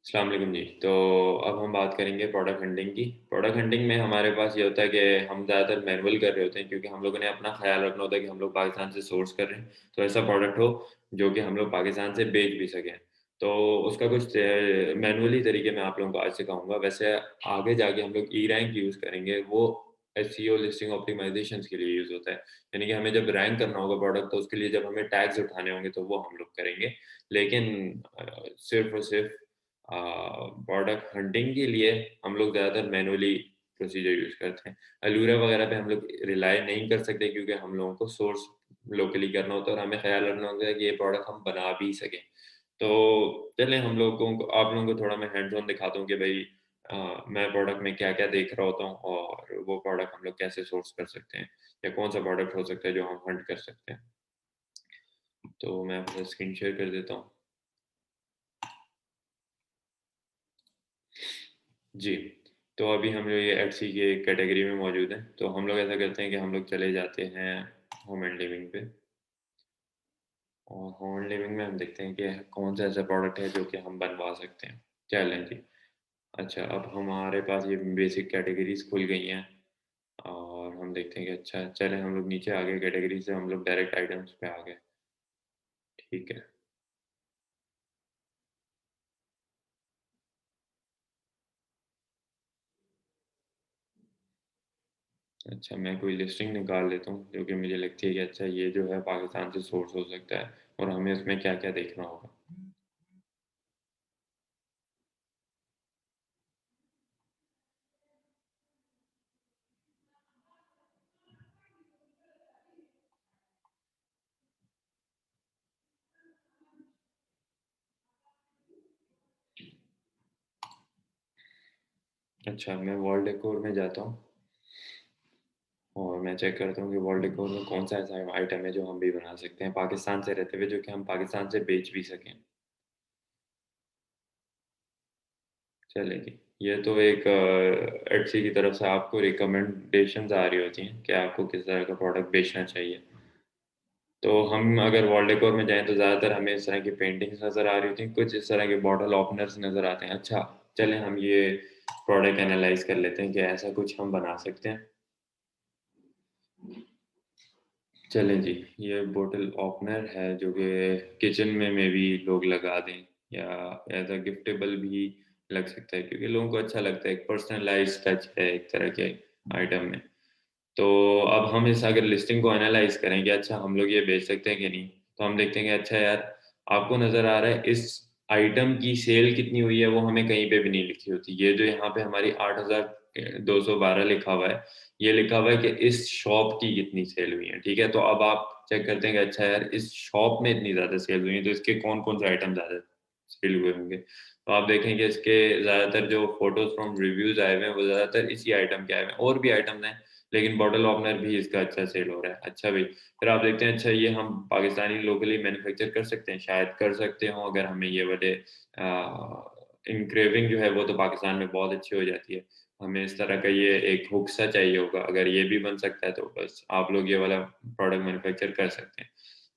अस्सलाम वालेकुम जी। तो अब हम बात करेंगे प्रोडक्ट हंटिंग की। प्रोडक्ट हंटिंग में हमारे पास ये होता है कि हम ज़्यादातर मैनुअल कर रहे होते हैं क्योंकि हम लोगों ने अपना ख़्याल रखना होता है कि हम लोग पाकिस्तान से सोर्स कर रहे हैं, तो ऐसा प्रोडक्ट हो जो कि हम लोग पाकिस्तान से बेच भी सकें। तो उसका कुछ मैनुअली तरीके मैं आप लोगों को आज सिखाऊँगा। वैसे आगे जाके हम लोग ई-रैंक यूज़ करेंगे, वो एसईओ लिस्टिंग ऑप्टिमाइज़ेशंस के लिए यूज़ होता है। यानी कि हमें जब रैंक करना होगा प्रोडक्ट तो उसके लिए जब हमें टैग्स उठाने होंगे तो वो हम लोग करेंगे। लेकिन सिर्फ़ और सिर्फ़ प्रोडक्ट हंटिंग के लिए हम लोग ज़्यादातर मैनुअली प्रोसीजर यूज़ करते हैं। अल्यूरा वगैरह पे हम लोग रिलाई नहीं कर सकते क्योंकि हम लोगों को सोर्स लोकली करना होता है और हमें ख़्याल रखना होता है कि ये प्रोडक्ट हम बना भी सकें। तो चलें हम लोगों को आप लोगों को थोड़ा मैं हैंड्स ऑन दिखाता हूँ कि भई मैं प्रोडक्ट में क्या-क्या देख रहा होता हूँ और वो प्रोडक्ट हम लोग कैसे सोर्स कर सकते हैं या कौन-सा प्रोडक्ट हो सकता है जो हम हंट कर सकते हैं। तो मैं आपके साथ स्क्रीन शेयर कर देता हूँ। जी, तो अभी हम लोग ये एटसी के कैटेगरी में मौजूद हैं, तो हम लोग ऐसा करते हैं कि हम लोग चले जाते हैं होम एंड लिविंग पे और होम एंड लिविंग में हम देखते हैं कि कौन-सा ऐसा प्रोडक्ट है जो कि हम बनवा सकते हैं। चलें जी। अच्छा, अब हमारे पास ये बेसिक कैटेगरीज़ खुल गई हैं और हम देखते हैं कि अच्छा चलें हम लोग नीचे आ गए कैटेगरी से हम लोग डायरेक्ट आइटम्स पे आ गए। ठीक है। अच्छा, मैं कोई लिस्टिंग निकाल लेता हूँ जो कि मुझे लगती है कि अच्छा ये जो है पाकिस्तान से सोर्स हो सकता है और हमें इसमें क्या-क्या देखना होगा। अच्छा, मैं वॉल डेकोर में जाता हूँ और मैं चेक करता हूँ कि वॉल डेकोर में कौन-सा ऐसा आइटम है जो हम भी बना सकते हैं पाकिस्तान से रहते हुए, जो कि हम पाकिस्तान से बेच भी सकें। चलें जी, ये तो एक एट्सी की तरफ से आपको रिकमेंडेशंस आ रही होती हैं कि आपको किस तरह का प्रोडक्ट बेचना चाहिए। तो हम अगर वॉल डेकोर में जाएँ तो ज़्यादातर हमें इस तरह की पेंटिंग्स नज़र आ रही होती हैं, कुछ इस तरह के बॉटल ओपनर्स नज़र आते हैं। अच्छा, चलें हम ये प्रोडक्ट एनालाइज़ कर लेते हैं कि ऐसा कुछ हम बना सकते हैं। चलें जी, ये बॉटल ओपनर है जो कि किचन में मेबी लोग लगा दें या एज़ अ गिफ्टेबल भी लग सकता है क्योंकि लोगों को अच्छा लगता है, एक पर्सनलाइज़्ड टच है एक तरह के आइटम में। तो अब हम इस अगर लिस्टिंग को एनालाइज़ करें कि अच्छा हम लोग ये बेच सकते हैं कि नहीं, तो हम देखते हैं कि अच्छा यार आपको नज़र आ रहा है इस आइटम की सेल कितनी हुई है वो हमें कहीं पे भी नहीं लिखी होती। ये जो यहाँ पे हमारी 8,212 लिखा हुआ है, ये लिखा हुआ है कि इस शॉप की कितनी सेल हुई है, ठीक है? तो अब आप चेक करते हैं कि अच्छा यार इस शॉप में इतनी ज़्यादा सेल हुई है, तो इसके कौन-कौन से आइटम ज़्यादा सेल हुए होंगे? तो आप देखेंगे इसके ज़्यादातर जो फ़ोटोज़ फ्रॉम रिव्यूज़ आए हुए हैं, वो ज़्यादातर इसी आइटम के आए हुए हैं और भी आइटम्स हैं लेकिन बॉटल ओपनर भी इसका अच्छा सेल हो रहा है। अच्छा भई, फिर आप देखते हैं अच्छा ये हम पाकिस्तानी लोकली मैन्युफैक्चर कर सकते हैं? शायद कर सकते हों अगर हमें ये वाले एन्ग्रेविंग जो है वो तो पाकिस्तान में बहुत अच्छी हो जाती है। हमें इस तरह का ये एक हुक सा चाहिए होगा, अगर ये भी बन सकता है तो बस आप लोग ये वाला प्रोडक्ट मैन्युफैक्चर कर सकते हैं।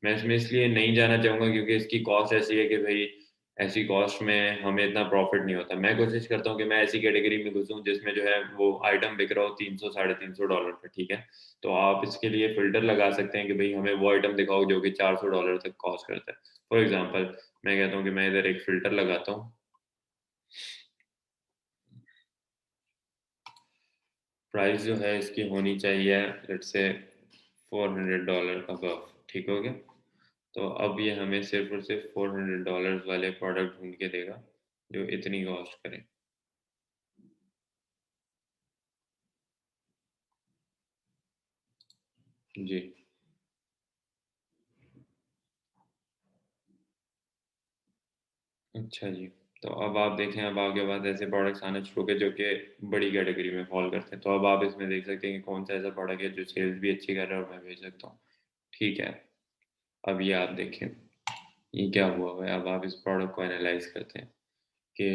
मैं इसमें इसलिए नहीं जाना चाहूँगा क्योंकि इसकी कॉस्ट ऐसी है कि भई ऐसी कॉस्ट में हमें इतना प्रॉफ़िट नहीं होता। मैं कोशिश करता हूँ कि मैं ऐसी कैटेगरी में घुसूँ जिसमें जो है वो आइटम बिक रहा हो 300 साढ़े $300 पे, ठीक है? तो आप इसके लिए फ़िल्टर लगा सकते हैं कि भई हमें वो आइटम दिखाओ जो कि $400 तक कॉस्ट करता है। फॉर एग्ज़ाम्पल मैं कहता हूँ कि मैं इधर एक फ़िल्टर लगाता हूँ। प्राइस जो है इसकी होनी चाहिए लेट्स से $400 अबव, ठीक हो गया? तो अब ये हमें सिर्फ़ और सिर्फ़ $400 वाले प्रोडक्ट ढूँढ के देगा, जो इतनी कॉस्ट करें। जी। अच्छा जी। तो अब आप देखें अब आपके पास ऐसे प्रोडक्ट्स आने शुरू हो गए जो कि बड़ी कैटेगरी में फ़ॉल करते हैं। तो अब आप इसमें देख सकते हैं कि कौन-सा ऐसा प्रोडक्ट है जो सेल्स भी अच्छी कर रहा है और मैं बेच सकता हूँ। ठीक है, अब ये आप देखें, ये क्या हुआ हुआ है? अब आप इस प्रोडक्ट को एनालाइज़ करते हैं कि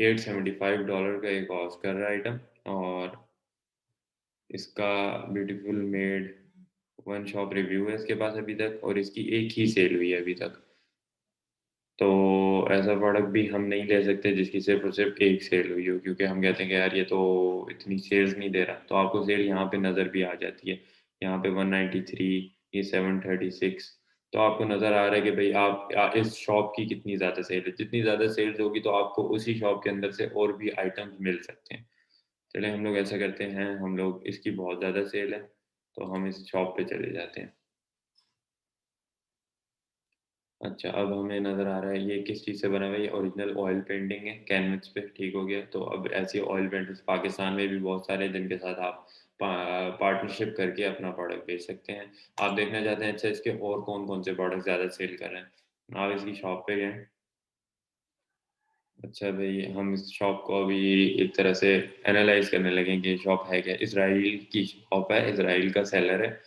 $875 का ये कॉस्ट कर रहा है आइटम और इसका beautiful made one shop review है इसके पास अभी तक और इसकी एक ही सेल हुई है अभी तक। तो ऐसा प्रोडक्ट भी हम नहीं ले सकते जिसकी सिर्फ़ और सिर्फ़ एक सेल हुई हो, क्योंकि हम कहते हैं कि यार ये तो इतनी सेल्स नहीं दे रहा, तो आपको सेल यहाँ पे नज़र भी आ जाती है। यहाँ पे 193, ये 736, तो आपको नज़र आ रहा है कि भई आप इस शॉप की कितनी ज़्यादा सेल है। जितनी ज़्यादा सेल्स होगी तो आपको उसी शॉप के अंदर से और भी आइटम्स मिल सकते हैं। चलिए हम लोग ऐसा करते हैं, हम लोग इसकी बहुत ज़्यादा सेल है, तो हम इस शॉप पे चले जाते हैं। अच्छा, अब हमें नज़र आ रहा है ये किस चीज़ से बना हुआ है, ये ओरिजिनल ऑयल पेंटिंग है, कैनवस पे, ठीक हो गया। तो अब ऐसे ऑयल पेंटर्स पाकिस्तान में भी बहुत सारे हैं जिनके साथ आप पा पार्टनरशिप करके अपना प्रोडक्ट बेच सकते हैं। आप देखना चाहते हैं अच्छा इसके और कौन-कौन से प्रोडक्ट ज़्यादा सेल कर रहे हैं। आप इसकी शॉप पे गए, अच्छा भई हम इस शॉप को अभी एक तरह से एनालाइज़ करने लगे कि ये शॉप है क्या? इज़राइल की शॉप है, इज़राइल का सेलर है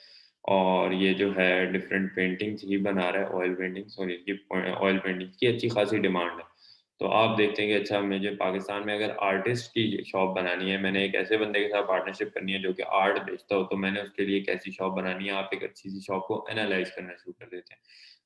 और ये जो है डिफरेंट पेंटिंग्स ही बना रहा है, ऑयल पेंटिंग्स और इनकी ऑयल पेंटिंग्स की अच्छी खासी डिमांड है। तो आप देखते हैं कि अच्छा मुझे पाकिस्तान में अगर आर्टिस्ट की शॉप बनानी है, मैंने एक ऐसे बंदे के साथ पार्टनरशिप करनी है जो कि आर्ट बेचता हो, तो मैंने उसके लिए एक ऐसी शॉप बनानी है। आप एक अच्छी-सी शॉप को एनालाइज़ करना शुरू कर देते हैं।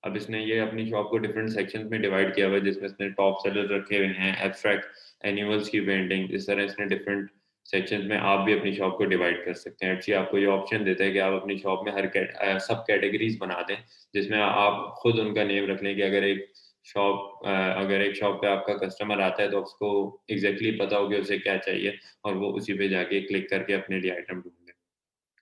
अब इसने ये अपनी शॉप को डिफरेंट सेक्शंस में डिवाइड किया हुआ है, जिसमें इसने टॉप सेलर रखे हुए हैं, एब्स्ट्रैक्ट एनिमल्स की पेंटिंग, इस तरह इसने डिफरेंट सेक्शंस में आप भी अपनी शॉप को डिवाइड कर सकते हैं। एटजी आपको ये ऑप्शन देता है कि आप अपनी शॉप में सब कैटेगरीज़ बना दें, जिसमें आप खुद उनका नेम रख लें कि अगर एक शॉप पे आपका कस्टमर आता है तो उसको एग्ज़ैक्टली पता हो कि उसे क्या चाहिए और वो उसी पे जाके क्लिक करके अपने लिए आइटम ढूँढ ले।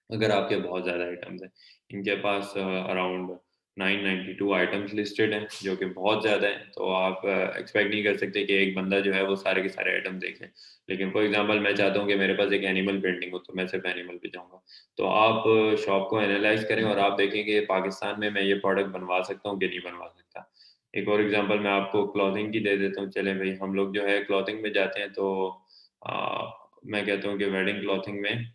अगर आपके बहुत ज़्यादा आइटम्स हैं, इनके पास अराउंड 992 आइटम्स लिस्टेड हैं, जो कि बहुत ज़्यादा हैं, तो आप एक्सपेक्ट नहीं कर सकते कि एक बंदा जो है वो सारे के सारे आइटम देखे। लेकिन फॉर एग्ज़ाम्पल मैं चाहता हूँ कि मेरे पास एक एनिमल पेंटिंग हो, तो मैं सिर्फ़ एनिमल पे जाऊँगा। तो आप शॉप को एनालाइज़ करें और आप देखें कि पाकिस्तान में मैं ये प्रोडक्ट बनवा सकता हूँ कि नहीं बनवा सकता। एक और एग्ज़ाम्पल मैं आपको क्लॉथिंग की दे देता हूँ, चलें भई हम लोग जो है क्लॉथिंग में जाते हैं तो मैं कहता हूँ कि वेडिंग क्लॉथिंग में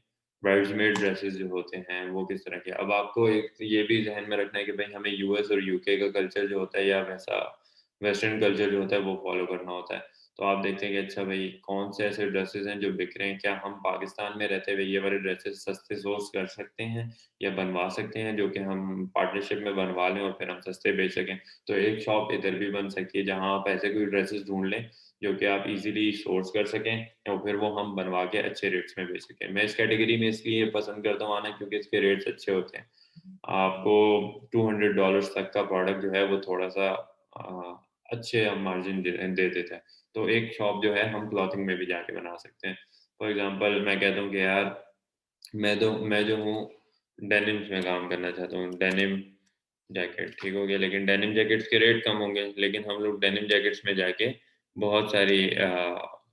ब्राइड्समेड ड्रेसेस जो होते हैं, वो किस तरह के अब आपको एक ये भी ज़हन में रखना है कि भई हमें यूएस और यूके का कल्चर जो होता है या वैसा वेस्टर्न कल्चर जो होता है, वो फ़ॉलो करना होता है। तो आप देखते हैं कि अच्छा भई कौन से ऐसे ड्रेसेस हैं जो बिक रहे हैं, क्या हम पाकिस्तान में रहते हुए ये वाले ड्रेसेस सस्ते सोर्स कर सकते हैं या बनवा सकते हैं, जो कि हम पार्टनरशिप में बनवा लें और फिर हम सस्ते बेच सकें। तो एक शॉप इधर भी बन सकती है, जहाँ आप ऐसे कोई ड्रेसेस ढूँढ लें, जो कि आप ईज़िली सोर्स कर सकें और फिर वो हम बनवा के अच्छे रेट्स में बेच सकें। मैं इस कैटेगरी में इसलिए पसंद करता हूँ आना क्योंकि इसके रेट्स अच्छे होते हैं। आपको $200 तक का प्रोडक्ट जो है वो थोड़ा-सा अच्छे मार्जिन दे देता है। तो एक शॉप जो है हम क्लॉथिंग में भी जाके बना सकते हैं। फॉर एग्ज़ाम्पल मैं कहता हूँ कि यार मैं जो हूँ डेनिम्स में काम करना चाहता हूँ, डेनिम जैकेट ठीक हो गया, लेकिन डेनिम जैकेट्स के रेट कम होंगे, लेकिन हम लोग डेनिम जैकेट्स में जाके बहुत सारी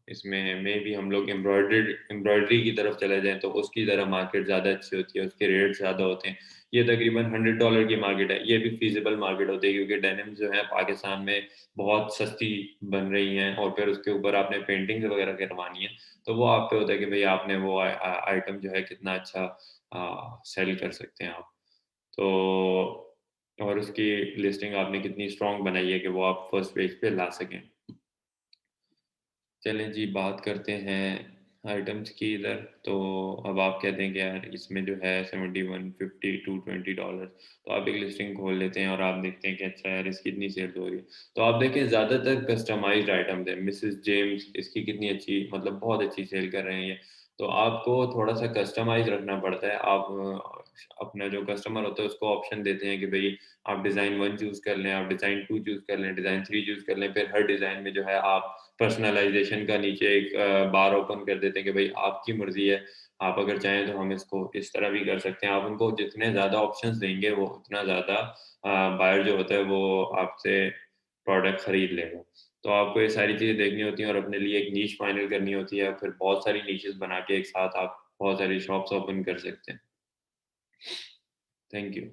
इसमें भी हम लोग एम्ब्रॉयडरी की तरफ चले जाएँ तो उसकी ज़रा मार्केट ज़्यादा अच्छी होती है, उसके रेट ज़्यादा होते हैं। ये तकरीबन $100 की मार्केट है, ये भी फ़ीज़िबल मार्केट होती है क्योंकि डेनिम्स जो है पाकिस्तान में बहुत सस्ती बन रही हैं और फिर उसके ऊपर आपने पेंटिंग्स वगैरह करवानी है, तो वो आप पे होता है कि भई आपने वो आइटम जो है कितना अच्छा सेल कर सकते हैं आप। तो और उसकी लिस्टिंग आपने कितनी स्ट्रॉन्ग बनाई है कि वो आप फर्स्ट पेज पे ला सकें। चलें जी बात करते हैं आइटम्स की इधर, तो अब आप कहते हैं कि यार इसमें जो है 71, 50 टू $20, तो आप एक लिस्टिंग खोल लेते हैं और आप देखते हैं कि अच्छा यार इसकी इतनी सेल हो रही है। तो आप देखें ज़्यादातर कस्टमाइज्ड आइटम्स हैं, मिसेस जेम्स इसकी कितनी अच्छी मतलब बहुत अच्छी सेल कर रहे हैं ये। तो आपको थोड़ा-सा कस्टमाइज़ रखना पड़ता है। आप अपना जो कस्टमर होता है उसको ऑप्शन देते हैं कि भई आप डिज़ाइन 1 चूज़ कर लें, आप डिज़ाइन 2 चूज़ कर लें, डिज़ाइन 3 चूज़ कर लें, फिर हर डिज़ाइन में जो है आप पर्सनलाइज़ेशन का नीचे एक बार ओपन कर देते हैं कि भई आपकी मर्ज़ी है, आप अगर चाहें तो हम इसको इस तरह भी कर सकते हैं। आप उनको जितने ज़्यादा ऑप्शंस देंगे, वो उतना ज़्यादा बायर जो होता है वो आपसे प्रोडक्ट खरीद लेगा। तो आपको ये सारी चीज़ें देखनी होती हैं और अपने लिए एक नीश फाइनल करनी होती है, फिर बहुत सारी निशेज़ बना के एक साथ आप बहुत सारी शॉप्स ओपन कर सकते हैं। Thank you.